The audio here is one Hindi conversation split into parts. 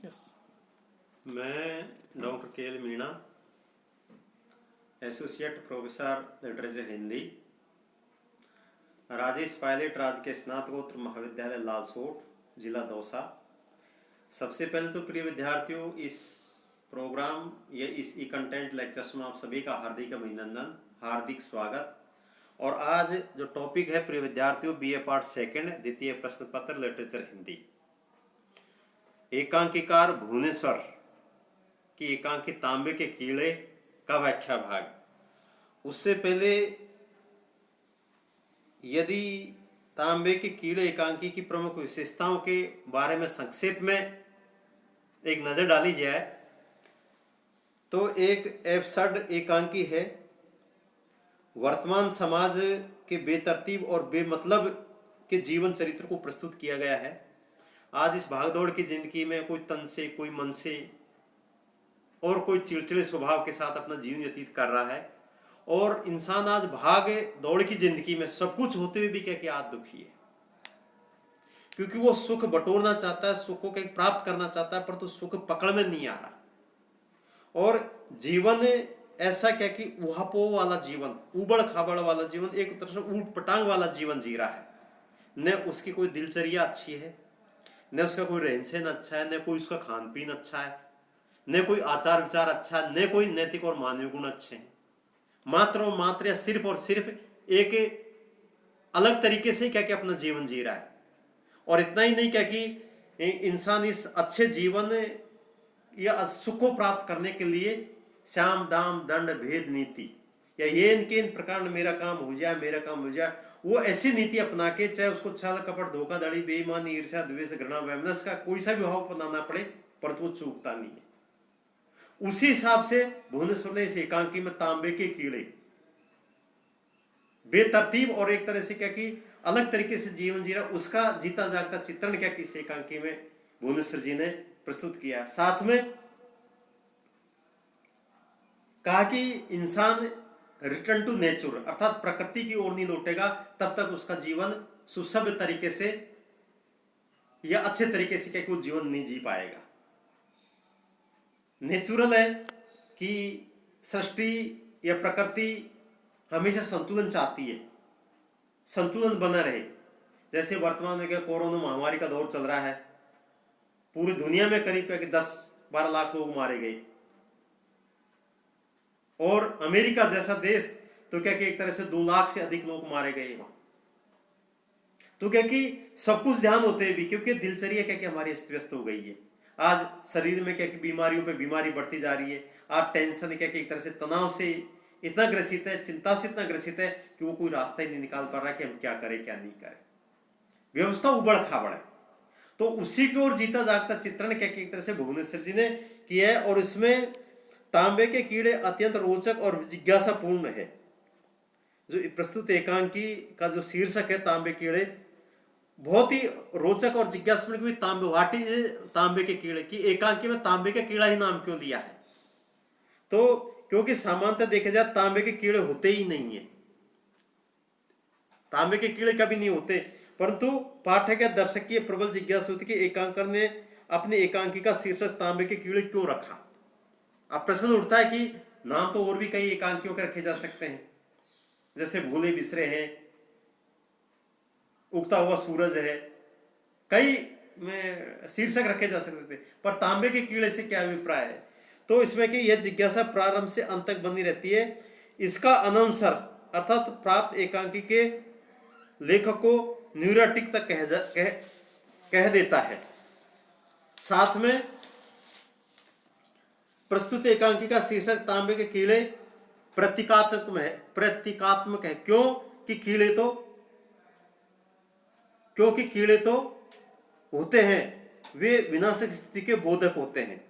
यस। मैं डॉक्टर के L Meena, associate professor literature Hindi, Rajesh Pilot राजकीय स्नातकोत्तर महाविद्यालय लालसोट, जिला दौसा। सबसे पहले तो प्रिय विद्यार्थियों, इस प्रोग्राम या इस ई कंटेंट लेक्चर्स में आप सभी का हार्दिक अभिनंदन, हार्दिक स्वागत। और आज जो टॉपिक है प्रिय विद्यार्थियों, बीए पार्ट सेकंड, द्वितीय प्रश्न पत्र लिटरेचर हिंदी, एकांकीकार भुवनेश्वर की एकांकी तांबे के कीड़े का व्याख्या भाग। उससे पहले यदि तांबे के कीड़े एकांकी की प्रमुख विशेषताओं के बारे में संक्षेप में एक नजर डाली जाए तो एक एब्सर्ड एकांकी है। वर्तमान समाज के बेतरतीब और बेमतलब के जीवन चरित्र को प्रस्तुत किया गया है। आज इस भागदौड़ की जिंदगी में कोई तन से, कोई मन से और कोई चिड़चिड़े स्वभाव के साथ अपना जीवन व्यतीत कर रहा है। और इंसान आज भाग दौड़ की जिंदगी में सब कुछ होते हुए भी क्या आज दुखी है, क्योंकि वो सुख बटोरना चाहता है, सुख को कहीं प्राप्त करना चाहता है, पर तो सुख पकड़ में नहीं आ रहा। और जीवन ऐसा क्या कि उहापोह वाला जीवन, उबड़ खाबड़ वाला जीवन, एक तरह से ऊट पटांग वाला जीवन जी रहा है। न उसकी कोई दिनचर्या अच्छी है, न उसका कोई रहन सहन अच्छा है, न कोई उसका खान पीन अच्छा है, न कोई आचार विचार अच्छा है, न कोई नैतिक और मानवीय गुण अच्छे हैं। मात्र और मात्र या सिर्फ और सिर्फ एक अलग तरीके से क्या अपना जीवन जी रहा है। और इतना ही नहीं क्या कि इंसान इस अच्छे जीवन या सुख को प्राप्त करने के लिए श्याम दाम दंड भेद नीति या ये इनके इन प्रकार मेरा काम हो जाए, मेरा काम हो जाए, वो ऐसी नीति अपना के, चाहे उसको छल कपट धोखाधड़ी बेईमानी ईर्ष्या द्वेष घृणा वैमनस्य का कोई सा भी भाव अपनाना पड़े, परंतु वो चूकता नहीं है। उसी हिसाब से भुवनेश्वर ने इस एकांकी में तांबे के कीड़े बेतरतीब और एक तरह से क्या कि अलग तरीके से जीवन जी रहा, उसका जीता जागता चित्रण क्या कि इस एकांकी में भुवनेश्वर जी ने प्रस्तुत किया। साथ में कहा कि इंसान रिटर्न टू नेचर अर्थात प्रकृति की ओर नहीं लौटेगा तब तक उसका जीवन सुसभ्य तरीके से या अच्छे तरीके से क्या कि वो जीवन नहीं जी पाएगा। नेचुरल है कि सृष्टि या प्रकृति हमेशा संतुलन चाहती है, संतुलन बना रहे। जैसे वर्तमान में क्या कोरोना महामारी का दौर चल रहा है, पूरी दुनिया में करीब क्या कि 10-12 लाख लोग मारे गए, और अमेरिका जैसा देश तो क्या कि एक तरह से 2 लाख से अधिक लोग मारे गए वहां। तो क्या कि सब कुछ ध्यान होते भी, क्योंकि दिनचर्या क्या कि हमारी अस्त व्यस्त हो गई है। आज शरीर में क्या कि बीमारियों पे बीमारी बढ़ती जा रही है। आज टेंशन क्या कि एक तरह से तनाव से इतना ग्रसित है, चिंता से इतना ग्रसित है कि वो कोई रास्ता ही नहीं निकाल पा रहा कि हम क्या करें क्या नहीं करें। व्यवस्था उबड़ खाबड़ है। तो उसी की ओर जीता जागता चित्रण क्या कि एक तरह से भुवनेश्वर जी ने किया है। और इसमें तांबे के कीड़े अत्यंत रोचक और जिज्ञासापूर्ण है। जो प्रस्तुत एकांकी का जो शीर्षक है तांबे कीड़े, बहुत ही रोचक और जिज्ञासापूर्ण। तांबे वाटी तांबे के कीड़े की एकांकी में तांबे का कीड़ा ही नाम क्यों लिया है? तो क्योंकि सामान्यतः देखे जाए तांबे के कीड़े होते ही नहीं है, तांबे के कीड़े कभी नहीं होते, परंतु पाठक या दर्शक की प्रबल जिज्ञासा होती कि एकांकर ने अपनी एकांकी का शीर्षक तांबे के कीड़े क्यों रखा। अब प्रश्न उठता है कि नाम तो और भी कई एकांकियों के रखे जा सकते हैं, जैसे भूले बिसरे हैं, उगता हुआ सूरज है, कई में शीर्षक रखे जा सकते थे, पर तांबे के कीड़े से क्या अभिप्राय है? तो इसमें कि यह जिज्ञासा प्रारंभ से अंत तक बनी रहती है। इसका अनवसर अर्थात प्राप्त एकांकी के लेखक को न्यूरोटिक तक कह देता है। साथ में प्रस्तुत एकांकी का शीर्षक तांबे के कीड़े प्रतीकात्मक है। क्योंकि कीड़े तो होते हैं, वे विनाशक स्थिति के बोधक होते हैं।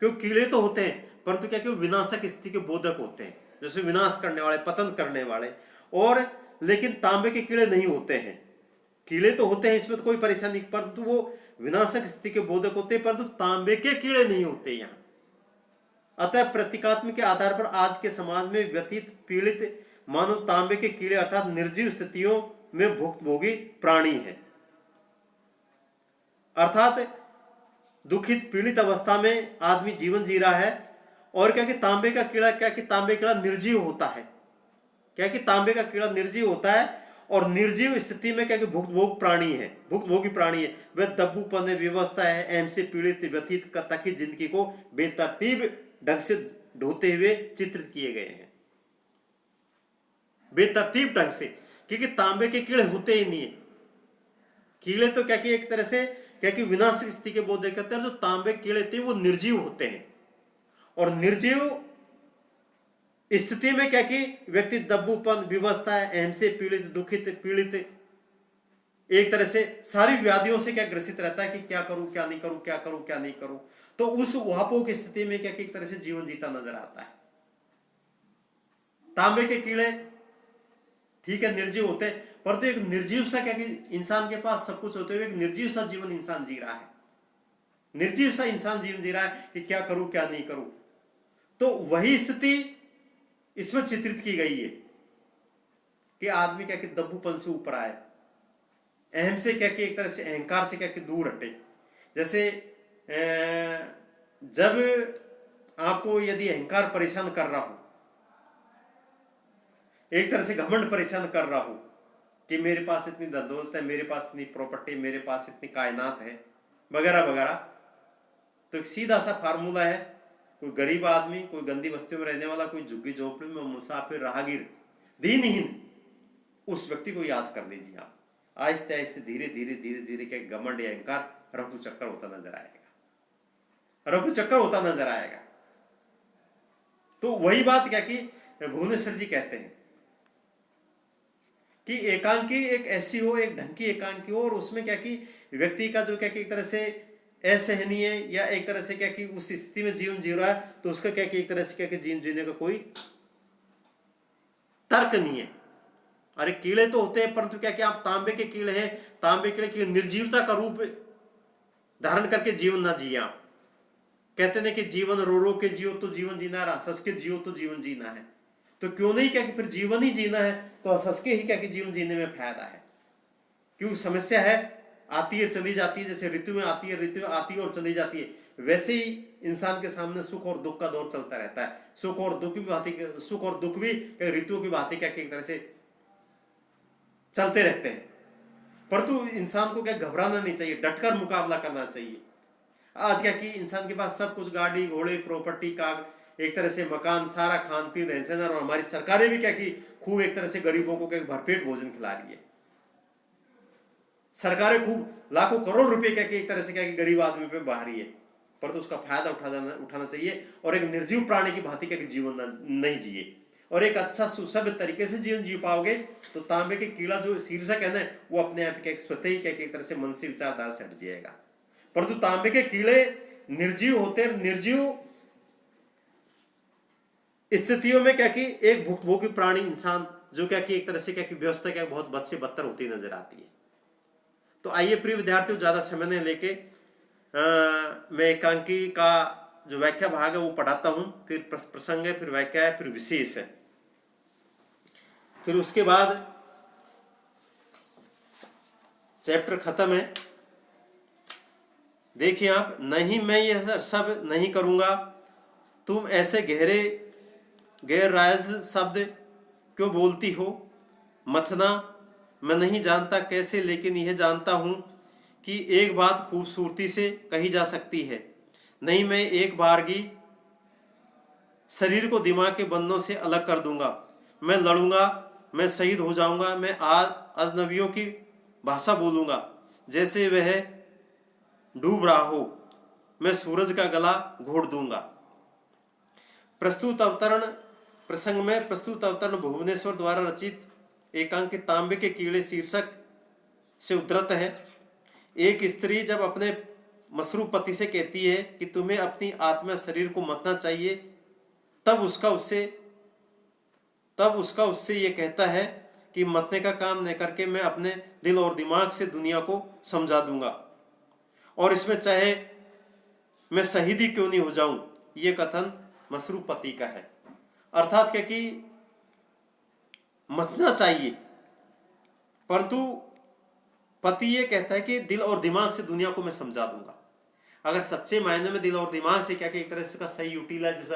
क्योंकि कीड़े तो होते हैं परंतु क्या विनाशक स्थिति के बोधक होते हैं, जैसे विनाश करने वाले, पतन करने वाले। और लेकिन तांबे के कीड़े नहीं होते हैं। कीड़े तो होते हैं, इसमें तो कोई परेशानी नहीं, परंतु वो विनाशक स्थिति के बोधक होते हैं, परंतु तांबे के कीड़े नहीं होते यहाँ। अतः प्रतीकात्मक के आधार पर आज के समाज में व्यतीत पीड़ित मानव तांबे के कीड़े अर्थात निर्जीव स्थितियों में भुक्तभोगी प्राणी है। अर्थात दुखित पीड़ित अवस्था में आदमी जीवन जी रहा है। और क्या कि तांबे का कीड़ा, क्या कि तांबे कीड़ा निर्जीव होता है, क्या कि तांबे का कीड़ा निर्जीव होता है। और निर्जीव स्थिति में क्या कि भुक्तभोग प्राणी है, भुक्तभोगी प्राणी है, वह दब्बूपन है, व्यवस्था है, एम से पीड़ित व्यथित तक जिंदगी को बेतरतीब ढंग से ढोते हुए चित्रित किए गए हैं, बेतरतीब ढंग से। क्योंकि तांबे के कीड़े होते ही नहीं है। कीड़े तो क्या कि एक तरह से क्या कि विनाशक स्थिति के बोध करते हैं। जो तांबे कीड़े थे वो निर्जीव होते हैं, और निर्जीव स्थिति में क्या कि व्यक्ति दब्बूपन, विवस्था, अहम से पीड़ित, दुखित, पीड़ित, एक तरह से सारी व्याधियों से क्या ग्रसित रहता है कि क्या करूं क्या नहीं करूं, क्या करूं क्या नहीं करूं। तो उस उहापोह की स्थिति में क्या कि एक तरह से जीवन जीता नजर आता है। तांबे के कीड़े ठीक है निर्जीव होते हैं, परंतु एक निर्जीव सा क्या कि इंसान के पास सब कुछ होते हुए एक निर्जीव सा जीवन इंसान जी रहा है, निर्जीव सा इंसान जीवन जी रहा है कि क्या करूं क्या नहीं करूं। तो वही स्थिति इसमें चित्रित की गई है कि आदमी क्या कि दब्बूपन से ऊपर आए, अहम से क्या कि एक तरह से अहंकार से क्या कि दूर हटे। जैसे जब आपको यदि अहंकार परेशान कर रहा हो, एक तरह से घमंड परेशान कर रहा हो कि मेरे पास इतनी धन दौलत है, मेरे पास इतनी प्रॉपर्टी, मेरे पास इतनी कायनात है, वगैरह वगैरह, तो एक सीधा सा फार्मूला है। कोई गरीब आदमी, कोई गंदी बस्तियों में रहने वाला, कोई झुग्गी झोपड़ी में मुसाफिर, राहगीर, दीनहीन, उस व्यक्ति को याद कर लीजिए आप। आहिस्ते आहिस्ते धीरे धीरे धीरे धीरे क्या घमंड या अहंकार रफू चक्कर होता नजर आएगा, रफू चक्कर होता नजर आएगा। तो वही बात क्या कि भुवनेश्वर जी कहते हैं कि एकांकी एक ऐसी हो, एक ढंग की एकांकी हो, और उसमें क्या कि व्यक्ति का जो क्या कि एक तरह से असहनीय या एक तरह से क्या कि उस स्थिति में जीवन जी रहा है, तो उसका क्या कि एक तरह से क्या कि जीवन जीने का कोई तर्क नहीं है। अरे कीड़े तो होते हैं, परंतु क्या कि आप तांबे के कीड़े हैं, तांबे कीड़े की निर्जीवता का रूप धारण करके जीवन ना जिए आप। कहते हैं कि जीवन रो रो के जियो तो जीवन जीना, हंस के जियो तो जीवन जीना है। तो क्यों नहीं क्या कि फिर जीवन ही जीना है, तो हंस के ही क्या कि जीवन जीने में फायदा है। क्यों समस्या है, आती है चली जाती है, जैसे ऋतु में आती है, ऋतु में आती है और चली जाती है, वैसे ही इंसान के सामने सुख और दुख का दौर चलता रहता है। सुख और दुख भी ऋतुओं की भांति क्या एक तरह से चलते रहते हैं। परंतु इंसान को क्या घबराना नहीं चाहिए, डटकर मुकाबला करना चाहिए। आज क्या कि इंसान के पास सब कुछ, गाड़ी घोड़े, प्रॉपर्टी का एक तरह से मकान, सारा खान पीन, रहन सहन, और हमारी सरकारें भी क्या कि खूब एक तरह से गरीबों को क्या भरपेट भोजन खिला रही है। सरकारें खूब लाखों करोड़ रुपए क्या कि एक तरह से क्या कि गरीब आदमी पे बहा रही है, परंतु उसका फायदा उठाना चाहिए, और एक निर्जीव प्राणी की भांति क्या कि जीवन नहीं जिए, और एक अच्छा सुसभ्य तरीके से जीवन जी पाओगे। तो तांबे के कीड़ा जो शीर्षक है ना, वो अपने आप क्या स्वतः ही क्या एक तरह से मन से विचारधारा से हट जाएगा। परंतु तांबे के कीड़े निर्जीव होते, निर्जीव स्थितियों में क्या कि एक भुक्तभोगी प्राणी इंसान जो क्या कि एक तरह से क्या कि व्यवस्था क्या बहुत बद से बदतर होती नजर आती है। तो आइए प्रिय विद्यार्थियों, ज्यादा समय नहीं लेके मैं एकांकी का जो व्याख्या भाग है वो पढ़ाता हूं, फिर प्रसंग है, फिर व्याख्या है, फिर विशेष है, फिर उसके बाद चैप्टर खत्म है। देखिए आप, नहीं मैं ये सब नहीं करूंगा, तुम ऐसे गैर राज शब्द क्यों बोलती हो, मथना मैं नहीं जानता कैसे, लेकिन यह जानता हूं कि एक बात खूबसूरती से कही जा सकती है। नहीं मैं एक बारगी शरीर को दिमाग के बंधनों से अलग कर दूंगा, मैं लड़ूंगा, मैं शहीद हो जाऊंगा, मैं आज अजनबियों की भाषा बोलूंगा जैसे वह डूब रहा हो, मैं सूरज का गला घोट दूंगा। प्रस्तुत अवतरण प्रसंग में प्रस्तुत अवतरण भुवनेश्वर द्वारा रचित एकांकी तांबे के कीड़े शीर्षक से उद्धृत है। एक स्त्री जब अपने मसरूफ पति से कहती है कि तुम्हें अपनी आत्मा शरीर को मतना चाहिए, तब उसका उससे ये कहता है कि मतने का काम न करके मैं अपने दिल और दिमाग से दुनिया को समझा दूंगा, और इसमें चाहे मैं शहीद ही क्यों नहीं हो जाऊं। ये कथन मसरूफ पति का है। अर्थात क्या कि मतना चाहिए, परंतु पति ये कहता है कि दिल और दिमाग से दुनिया को मैं समझा दूंगा। अगर सच्चे मायने में दिल और दिमाग से क्या कि एक तरह से इसका सही यूटिलाइज,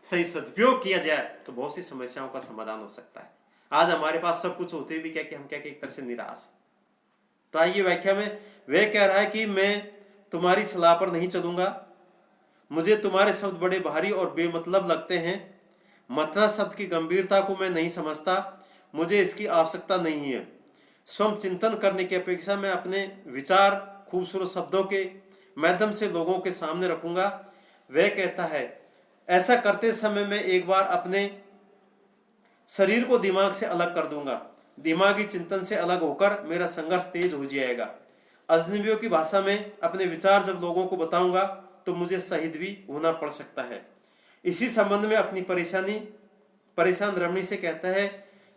सही सदुपयोग किया जाए तो बहुत सी समस्याओं का समाधान हो सकता है। आज हमारे पास सब कुछ होते भी क्या कि हम क्या कि एक तरह से निराश। तो आइए व्याख्या में वह कह रहा है कि मैं तुम्हारी सलाह पर नहीं चलूंगा, मुझे तुम्हारे शब्द बड़े भारी और बेमतलब लगते हैं, मतना शब्द की गंभीरता को मैं नहीं समझता, मुझे इसकी आवश्यकता नहीं है। स्वयं चिंतन करने की अपेक्षा मैं अपने विचार खूबसूरत शब्दों के माध्यम से लोगों के सामने रखूंगा। वह कहता है ऐसा करते समय मैं एक बार अपने शरीर को दिमाग से अलग कर दूंगा, दिमागी चिंतन से अलग होकर मेरा संघर्ष तेज हो जाएगा। अजनबियों की भाषा में अपने विचार जब लोगों को बताऊंगा तो मुझे शहीद भी होना पड़ सकता है। इसी संबंध में अपनी परेशान रमणी से कहता है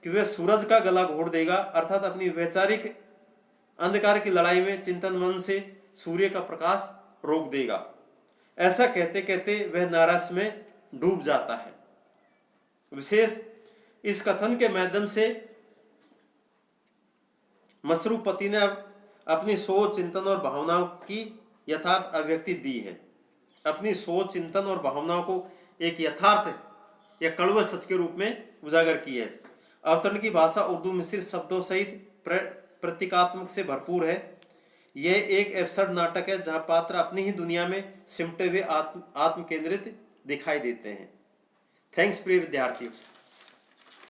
कि वह सूरज का गला घोट देगा, अर्थात अपनी वैचारिक अंधकार की लड़ाई में चिंतन मन से सूर्य का प्रकाश रोक देगा। ऐसा कहते कहते वह नाराज में डूब जाता है। विशेष इस कथन के माध्यम से मसरूपति ने अपनी सोच, चिंतन और भावनाओं की यथार्थ अभिव्यक्ति दी है। अपनी सोच, चिंतन और भावनाओं को एक यथार्थ या कड़वे सच के रूप में उजागर की है। अवतरण की भाषा उर्दू मिश्रित शब्दों सहित प्रतीकात्मक से भरपूर है। यह एक एब्सर्ड नाटक है जहां पात्र अपनी ही दुनिया में सिमटे हुए आत्म केंद्रित दिखाई देते हैं। थैंक्स प्रिय विद्यार्थियों।